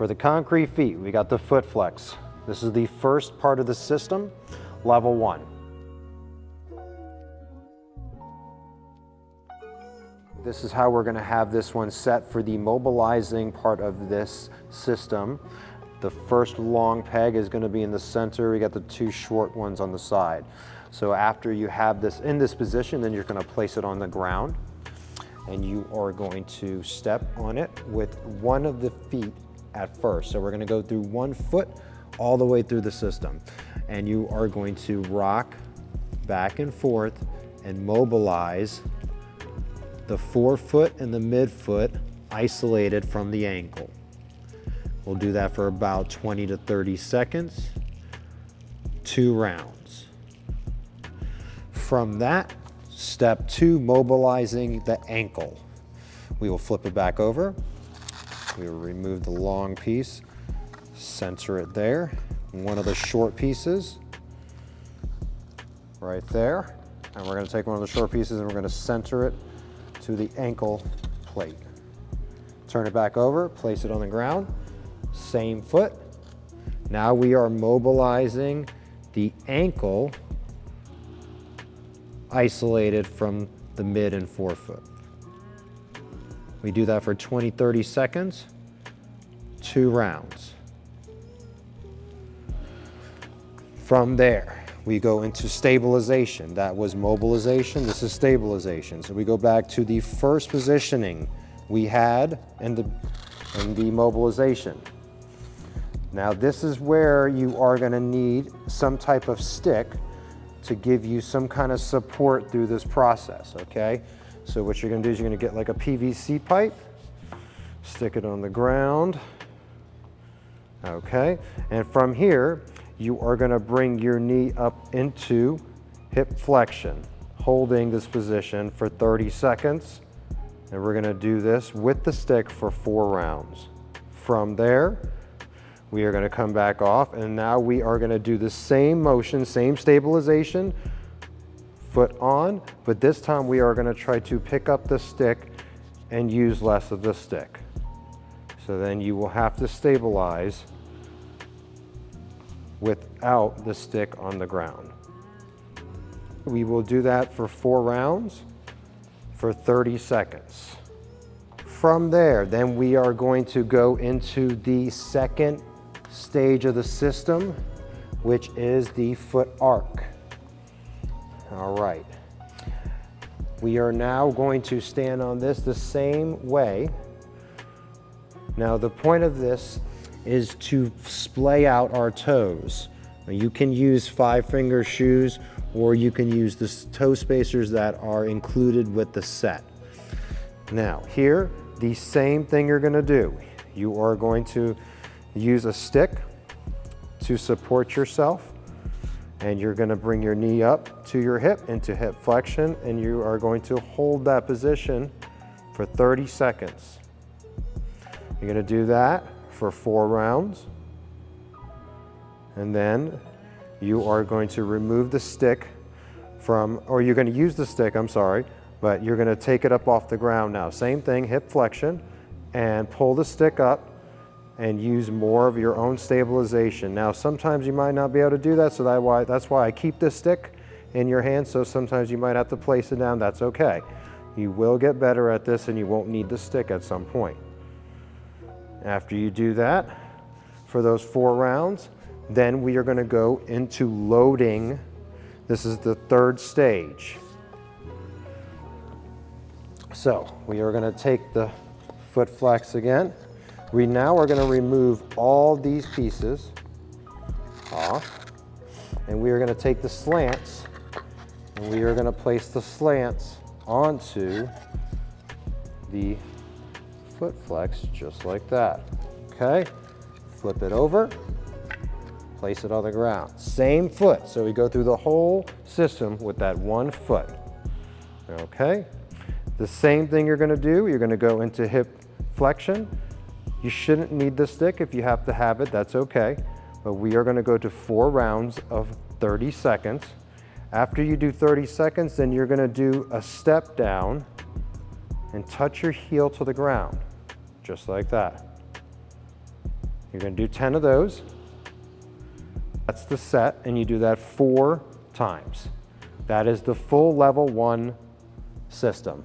For the concrete feet, we got the foot flex. This is the first part of the system, level 1. This is how we're going to have this one set for the mobilizing part of this system. The first long peg is going to be in the center. We got the 2 short ones on the side. So after you have this in this position, then you're going to place it on the ground, and you are going to step on it with one of the feet at first. So we're going to go through 1 foot all the way through the system, and you are going to rock back and forth and mobilize the forefoot and the midfoot isolated from the ankle. We'll do that for about 20 to 30 seconds, 2 rounds. From that, step 2, mobilizing the ankle. We will flip it back over. We will remove the long piece, center it there. One of the short pieces right there. And we're going to take one of the short pieces and we're going to center it to the ankle plate. Turn it back over, place it on the ground, same foot. Now we are mobilizing the ankle isolated from the mid and forefoot. We do that for 20-30 seconds, 2 rounds. From there, we go into stabilization. That was mobilization, this is stabilization. So we go back to the first positioning we had in the mobilization. Now this is where you are going to need some type of stick to give you some kind of support through this process, okay? So what you're going to do is you're going to get like a PVC pipe, stick it on the ground, okay? And from here, you are going to bring your knee up into hip flexion, holding this position for 30 seconds. And we're going to do this with the stick for 4 rounds. From there, we are going to come back off, and now we are going to do the same motion, same stabilization, foot on, but this time we are going to try to pick up the stick and use less of the stick. So then you will have to stabilize without the stick on the ground. We will do that for 4 rounds for 30 seconds. From there, then we are going to go into the second stage of the system, which is the foot arc. All right. We are now going to stand on this the same way. Now the point of this is to splay out our toes. You can use 5-finger shoes, or you can use the toe spacers that are included with the set. Now here, the same thing you're going to do. You are going to use a stick to support yourself, and you're going to bring your knee up to your hip into hip flexion, and you are going to hold that position for 30 seconds. You're going to do that for 4 rounds, and then you are going to remove the stick from, or you're going to use the stick, I'm sorry, but you're going to take it up off the ground now. Same thing, hip flexion, and pull the stick up and use more of your own stabilization. Now sometimes you might not be able to do that, so that's why I keep this stick in your hand, so sometimes you might have to place it down. That's okay. You will get better at this and you won't need the stick at some point. After you do that, for those 4 rounds, then we are going to go into loading. This is the 3rd stage. So we are going to take the foot flex again. We now are going to remove all these pieces off, and we are going to take the slants, and we are going to place the slants onto the foot flex just like that. Okay, flip it over, place it on the ground. Same foot, so we go through the whole system with that 1 foot. Okay, the same thing you're going to do, you're going to go into hip flexion. You shouldn't need the stick. If you have to have it, that's okay. But we are going to go to 4 rounds of 30 seconds. After you do 30 seconds, then you're going to do a step down and touch your heel to the ground, just like that. You're going to do 10 of those. That's the set, and you do that 4 times. That is the full level 1 system.